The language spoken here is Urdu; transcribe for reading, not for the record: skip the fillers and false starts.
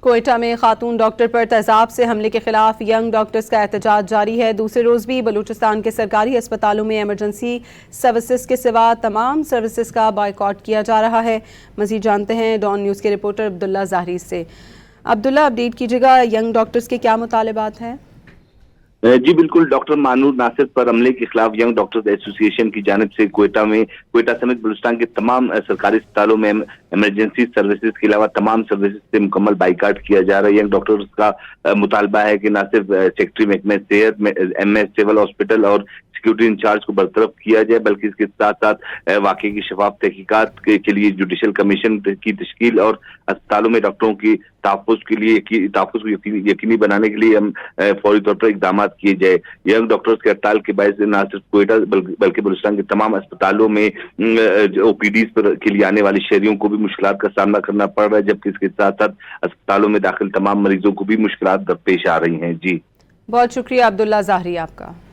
کوئٹہ میں خاتون ڈاکٹر پر تیزاب سے حملے کے خلاف ینگ ڈاکٹرز کا احتجاج جاری ہے۔ دوسرے روز بھی بلوچستان کے سرکاری اسپتالوں میں ایمرجنسی سروسز کے سوا تمام سروسز کا بائیکاٹ کیا جا رہا ہے۔ مزید جانتے ہیں ڈان نیوز کے رپورٹر عبداللہ ظاہری سے۔ عبداللہ، اپڈیٹ کیجیے گا، ینگ ڈاکٹرز کے کیا مطالبات ہیں؟ جی بالکل، ڈاکٹر مانور ناصر پر حملے کے خلاف ینگ ڈاکٹرز ایسوسی ایشن کی جانب سے کوئٹہ سمیت بلوچستان کے تمام سرکاری اسپتالوں میں ایمرجنسی سروسز کے علاوہ تمام سروسز سے مکمل بائیکاٹ کیا جا رہا ہے۔ ینگ ڈاکٹرز کا مطالبہ ہے کہ نہ صرف سیکٹری محکمہ صحت، ایم ایس سول ہاسپٹل اور سیکورٹی انچارج کو برطرف کیا جائے، بلکہ اس کے ساتھ ساتھ واقعے کی شفاف تحقیقات کے لیے جوڈیشل کمیشن کی تشکیل اور اسپتالوں میں ڈاکٹروں کی تحفظ کو یقینی بنانے کے لیے فوری طور پر اقدامات کیے جائے۔ ینگ ڈاکٹرز کے ہڑتال کے باعث نہ صرف کوئٹہ بلکہ بلوچستان کے تمام اسپتالوں میں او پی ڈیز کے لیے آنے والے شہریوں کو بھی مشکلات کا سامنا کرنا پڑ رہا ہے، جبکہ اس کے ساتھ ساتھ اسپتالوں میں داخل تمام مریضوں کو بھی مشکلات درپیش آ رہی ہیں۔ جی بہت شکریہ عبداللہ ظاہری آپ کا۔